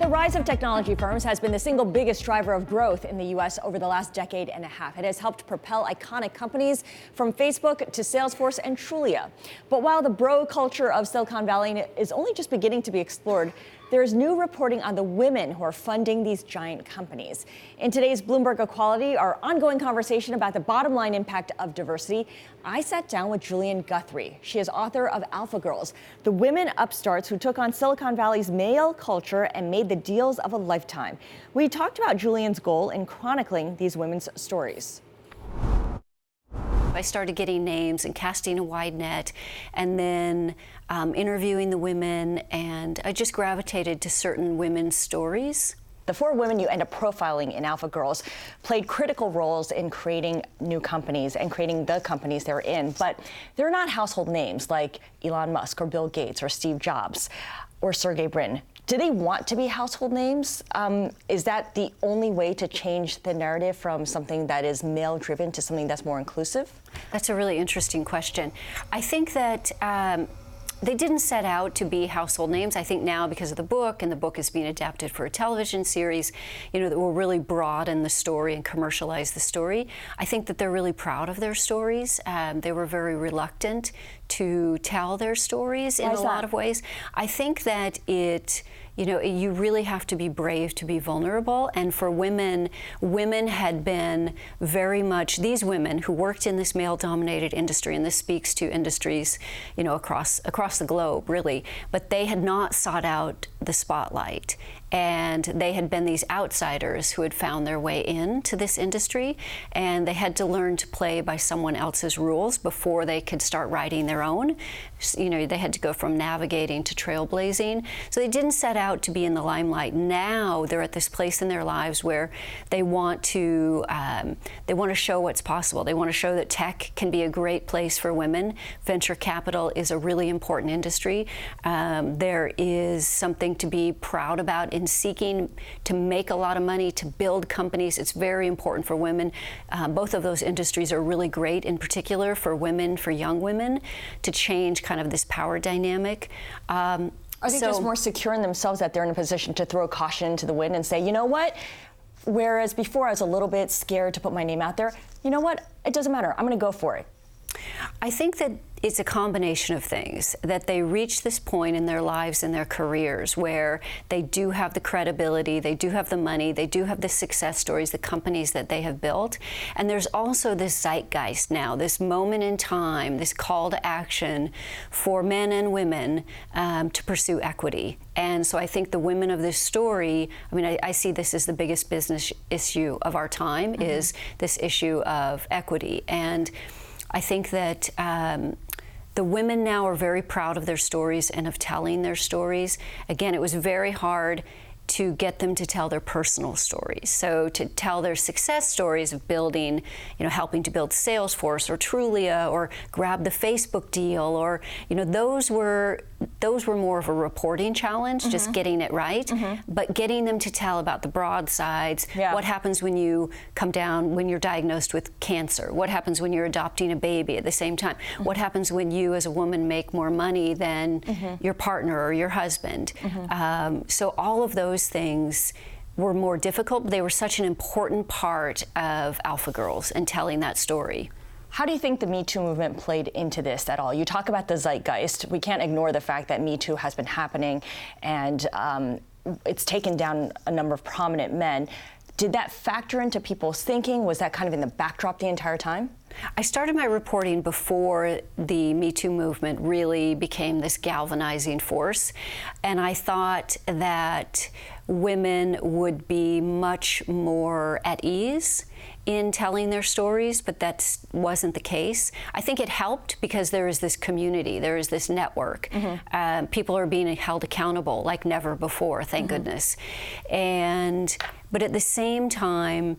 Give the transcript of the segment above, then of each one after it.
The rise of technology firms has been the single biggest driver of growth in the U.S. over the last decade and a half. It has helped propel iconic companies from Facebook to Salesforce and Trulia. But while the bro culture of Silicon Valley is only just beginning to be explored, there is new reporting on the women who are funding these giant companies. In today's Bloomberg Equality, our ongoing conversation about the bottom line impact of diversity, I sat down with Julian Guthrie. She is author of Alpha Girls, the women upstarts who took on Silicon Valley's male culture and made the deals of a lifetime. We talked about Julian's goal in chronicling these women's stories. I started getting names and casting a wide net, and then interviewing the women, and I just gravitated to certain women's stories. The four women you end up profiling in Alpha Girls played critical roles in creating new companies and creating the companies they're in, but they're not household names like Elon Musk or Bill Gates or Steve Jobs or Sergey Brin. Do they want to be household names? Is that the only way to change the narrative from something that is male-driven to something that's more inclusive? That's a really interesting question. I think that they didn't set out to be household names. I think now, because of the book, and the book is being adapted for a television series, that will really broaden the story and commercialize the story. I think that they're really proud of their stories. They were very reluctant to tell their stories in a lot of ways. I think that you really have to be brave to be vulnerable. And for women had been very much, these women who worked in this male-dominated industry, and this speaks to industries, across the globe, really, but they had not sought out the spotlight. And they had been these outsiders who had found their way into this industry, and they had to learn to play by someone else's rules before they could start writing their own. They had to go from navigating to trailblazing. So they didn't set out to be in the limelight. Now they're at this place in their lives where they want to show what's possible. They want to show that tech can be a great place for women. Venture capital is a really important industry. There is something to be proud about in seeking to make a lot of money, to build companies. It's very important for women. Both of those industries are really great, in particular for women, for young women, to change kind of this power dynamic. Are they just more secure in themselves that they're in a position to throw caution into the wind and say, you know what? Whereas before I was a little bit scared to put my name out there, you know what? It doesn't matter. I'm going to go for it. I think that it's a combination of things, that they reach this point in their lives and their careers where they do have the credibility, they do have the money, they do have the success stories, the companies that they have built. And there's also this zeitgeist now, this moment in time, this call to action for men and women to pursue equity. And so I think the women of this story, I see this as the biggest business issue of our time, is this issue of equity. And I think that the women now are very proud of their stories and of telling their stories. Again, it was very hard to get them to tell their personal stories. So to tell their success stories of building, helping to build Salesforce or Trulia or grab the Facebook deal, or, those were more of a reporting challenge, just getting it right. But getting them to tell about the broad sides, what happens when you come down, when you're diagnosed with cancer, what happens when you're adopting a baby at the same time, what happens when you as a woman make more money than your partner or your husband. So all of those things were more difficult, but they were such an important part of Alpha Girls and telling that story. How do you think the Me Too movement played into this at all? You talk about the zeitgeist. We can't ignore the fact that Me Too has been happening, and it's taken down a number of prominent men. Did that factor into people's thinking? Was that kind of in the backdrop the entire time? I started my reporting before the Me Too movement really became this galvanizing force, and I thought that women would be much more at ease in telling their stories, but that wasn't the case. I think it helped because there is this community, there is this network. People are being held accountable like never before, thank goodness. But at the same time,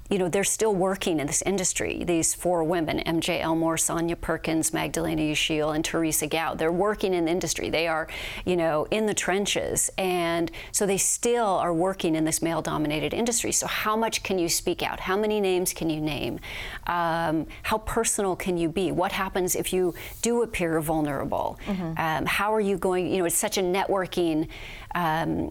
they're still working in this industry. These 4 women, MJ Elmore, Sonia Perkins, Magdalena Yashil, and Teresa Gao, they're working in the industry. They are, in the trenches. And so they still are working in this male-dominated industry. So how much can you speak out? How many names can you name? How personal can you be? What happens if you do appear vulnerable? How are you going, it's such a networking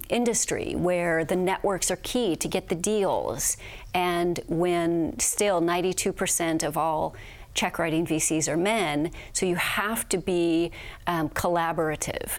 industry where the networks are key to get the deals. And when still 92% of all check writing VCs are men, so you have to be collaborative.